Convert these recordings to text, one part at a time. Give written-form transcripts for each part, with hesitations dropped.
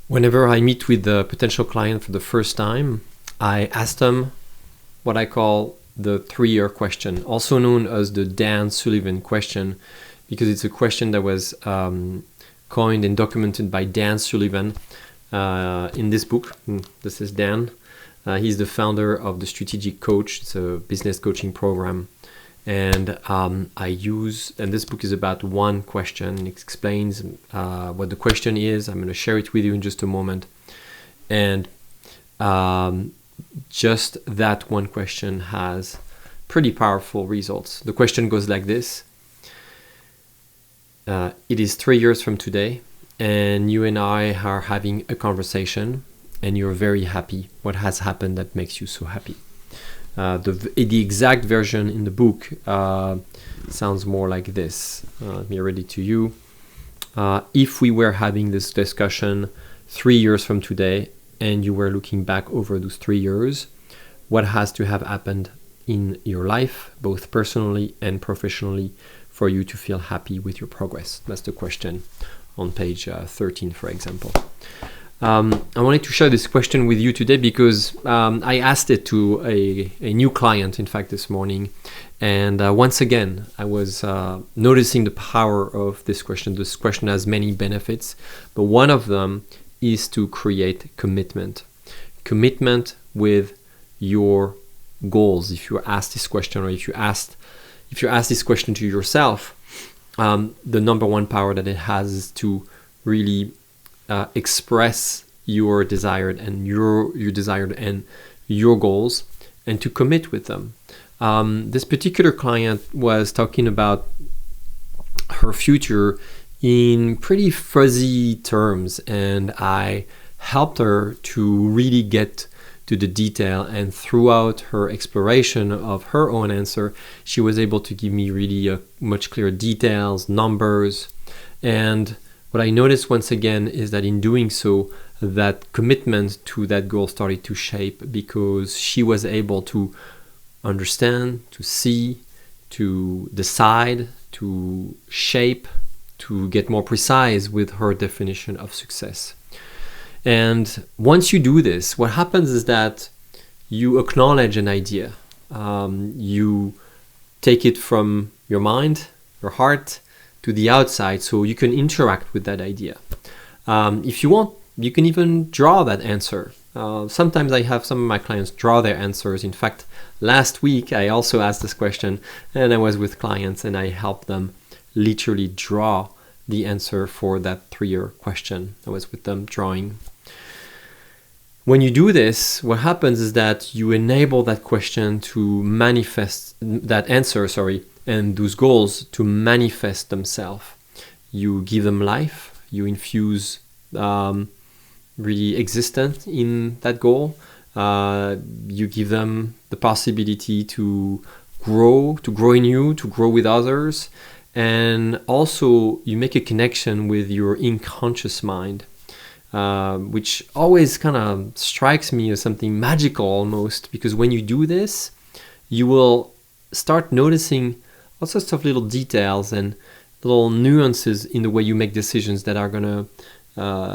Whenever I meet with a potential client for the first time, I ask them what I call the 3-year question, also known as the Dan Sullivan Question, because it's a question that was coined and documented by Dan Sullivan in this book. This is Dan. He's the founder of the Strategic Coach. It's a business coaching program. And this book is about one question. It explains what the question is. I'm going to share it with you in just a moment. And just that one question has pretty powerful results. The question goes like this. It is 3 years from today, and you and I are having a conversation, and you're very happy. What has happened that makes you so happy? The exact version in the book sounds more like this. Let me read it to you. If we were having this discussion 3 years from today and you were looking back over those 3 years, what has to have happened in your life, both personally and professionally, for you to feel happy with your progress? That's the question on page 13, for example. I wanted to share this question with you today because I asked it to a new client, in fact, this morning. And once again, I was noticing the power of this question. This question has many benefits, but one of them is to create commitment. Commitment with your goals. If you ask this question, or if you ask this question to yourself, the number one power that it has is to really express your desired and your goals, and to commit with them. This particular client was talking about her future in pretty fuzzy terms, and I helped her to really get to the detail, and throughout her exploration of her own answer, she was able to give me really much clearer details, numbers. And what I noticed once again is that in doing so, that commitment to that goal started to shape, because she was able to understand, to see, to decide, to shape, to get more precise with her definition of success. And once you do this, what happens is that you acknowledge an idea. You take it from your mind, your heart, to the outside, so you can interact with that idea. If you want, you can even draw that answer. Sometimes I have some of my clients draw their answers. In fact, last week I also asked this question, and I was with clients and I helped them literally draw the answer for that 3-year question. I was with them drawing. When you do this, what happens is that you enable that question to manifest, that answer, and those goals to manifest themselves. You give them life, you infuse really existence in that goal. You give them the possibility to grow in you, to grow with others. And also you make a connection with your unconscious mind, which always kind of strikes me as something magical almost, because when you do this, you will start noticing all sorts of little details and little nuances in the way you make decisions that are going to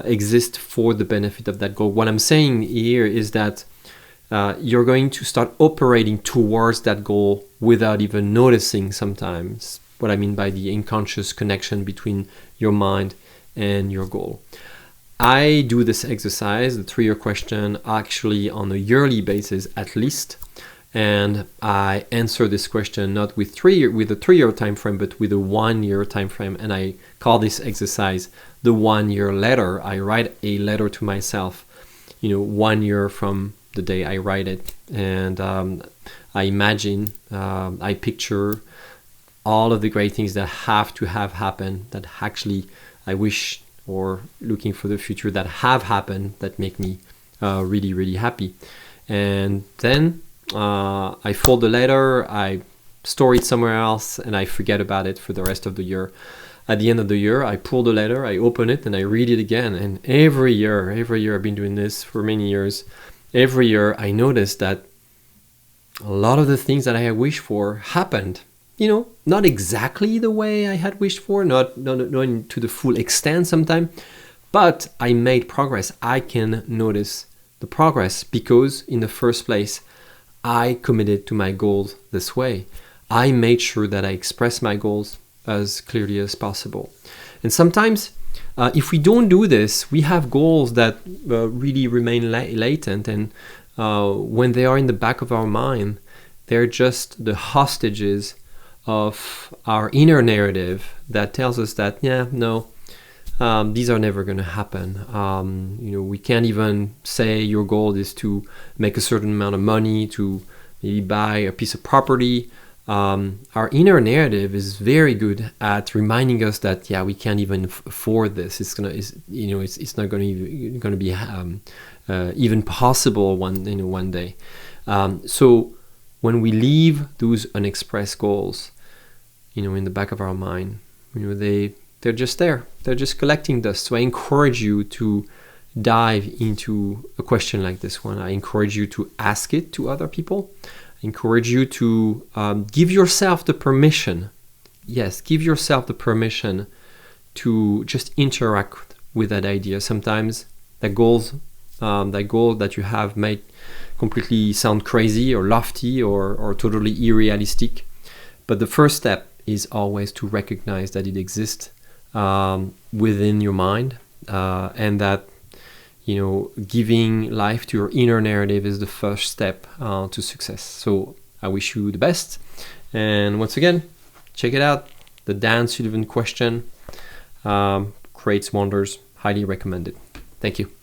exist for the benefit of that goal. What I'm saying here is that you're going to start operating towards that goal without even noticing sometimes what I mean by the unconscious connection between your mind and your goal. I do this exercise, the 3-year question, actually on a yearly basis at least. And I answer this question not with a 3-year time frame, but with a 1-year time frame. And I call this exercise the 1-year letter. I write a letter to myself, 1 year from the day I write it. And I imagine, I picture all of the great things that have to have happened, that actually I wish, or looking for the future, that have happened, that make me really, really happy. And then I fold the letter, I store it somewhere else, and I forget about it for the rest of the year. At the end of the year, I pull the letter, I open it, and I read it again. And every year, I've been doing this for many years, every year I notice that a lot of the things that I had wished for happened. Not exactly the way I had wished for, not to the full extent sometimes, but I made progress. I can notice the progress because in the first place, I committed to my goals this way. I made sure that I express my goals as clearly as possible. And sometimes, if we don't do this, we have goals that really remain latent, and when they are in the back of our mind, they're just the hostages of our inner narrative that tells us that, these are never going to happen. We can't even say your goal is to make a certain amount of money, to maybe buy a piece of property. Our inner narrative is very good at reminding us that we can't even afford this. It's not going to be even possible one day. So when we leave those unexpressed goals, in the back of our mind, they're just there. They're just collecting dust. So I encourage you to dive into a question like this one. I encourage you to ask it to other people. I encourage you to give yourself the permission. Yes, give yourself the permission to just interact with that idea. Sometimes that goal that you have might completely sound crazy or lofty or totally unrealistic. But the first step is always to recognize that it exists within your mind, and that giving life to your inner narrative is the first step to success. So I wish you the best, and once again, check it out. The Dan Sullivan Question creates wonders. Highly recommended. Thank you.